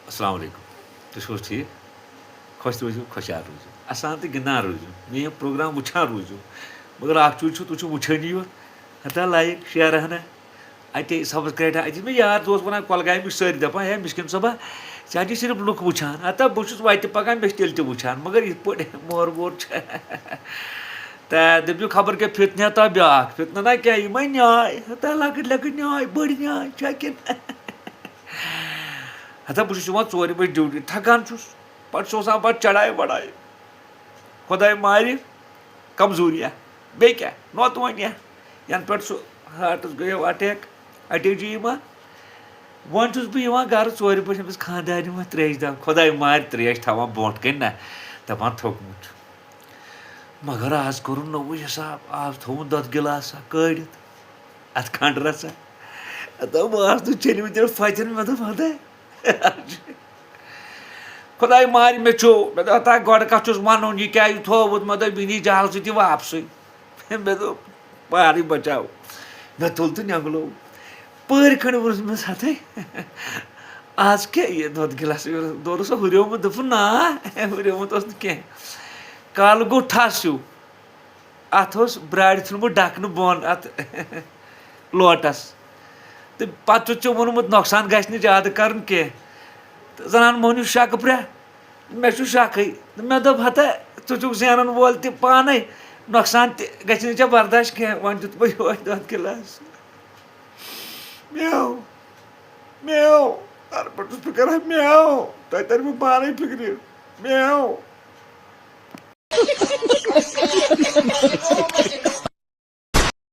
السلام علیکم تُہۍ چھِو حظ ٹھیٖک خۄش روٗزِو خۄشحال روٗزِو اَسان تہٕ گِنٛدان روٗزِو میٛٲنۍ پرٛوگرام وٕچھان روٗزِو مگر اَکھ چیٖز چھُ تُہۍ چھِو وٕچھٲنی یوت ہتا لایک شیر ہنا اَتے سبسکرایب اَتہِ ٲسۍ مےٚ یار دوس وَنان کۄلگامِکۍ سٲری دَپان ہے مِسکِن صٲبا ژٕ حظ چھِ صرف لُکھ وٕچھان ہتا بہٕ چھُس وَتہِ پَکان مےٚ چھِ تیٚلہِ تہِ وٕچھان مگر یِتھ پٲٹھۍ مور وور چھُ تہٕ دٔپِو خبر کیٛاہ فِتنہٕ ہتا بیٛاکھ فِتنہٕ نہ کیٛاہ یِمے نیاے ہتا لۄکٕٹۍ لۄکٕٹۍ نیاے بٔڑۍ نیاے چھا کِنہٕ ہتا بہٕ چھُس یِوان 4 بجہِ ڈیوٹی تھکان چھُس پَتہٕ چھُ آسان پَتہٕ چڑایہِ وڑایہِ خۄداے مارِ کمزوٗریہ بیٚیہِ کیٛاہ نوتوٲنیہ یَنہٕ پٮ۪ٹھ سُہ ہاٹَس گٔیو اَٹیچی یِوان وۄنۍ چھُس بہٕ یِوان گرٕ 4 بجہِ أمِس خاندارنہِ وۄنۍ ترٛیش دَگ خۄداے مارِ ترٛیش تھاوان برونٛٹھ کَنۍ نہ دَپان تھوٚکمُت چھُ مگر آز کوٚرُن نوٚوُے حِساب آز تھوٚوُن دۄدٕ گِلاسا کٲڑِتھ اَتھ کھنٛڈ رَژھا دوٚپ آز نہٕ چیٚلہِ مٕتۍ فَتٮ۪ن مےٚ دوٚپ ہَدے خۄداے مارِ مےٚ چوٚو مےٚ دوٚپ ہتا گۄڈٕ کَتھ چھُس وَنُن یہِ کیٛازِ تھوٚوُت مےٚ دوٚپ یہِ نی جہل سۭتی واپسٕے مےٚ دوٚپ پانٕے بَچاو مےٚ تُل تہٕ نٮ۪نٛگلوو پٔرۍ کھٔنڈ ووٚنُس ہَتھے آز کیٛاہ یہِ دۄدٕ گِلاس دوٚپُس ہُریومُت دوٚپُن نا ہُریومُت اوس نہٕ کینٛہہ کالہٕ گوٚو ٹھَس ہیوٗ اَتھ اوس برٛارِ ژھُنمُت ڈَکھنہٕ بۄن اَتھ لوٹَس تہٕ پَتہٕ چھُتھ ژےٚ ووٚنمُت نۄقصان گژھِ نہٕ زیادٕ کَرُن کینٛہہ تہٕ زَنان موٚہنیوٗ شَکہٕ پرٛا مےٚ چھُ شَکھٕے تہٕ مےٚ دوٚپ ہَتا ژٕ چھُکھ زینان وول تہِ پانَے نۄقصان تہِ گژھِ نہٕ ژےٚ برداش کینٛہہ وۄنۍ دیُت مےٚ یِہوے دۄدٕ گِلاس میو میو تَنہٕ پٮ۪ٹھ چھُس بہٕ کَران میو تۄہہِ تَرِوٕ پانَے فِکرِ میو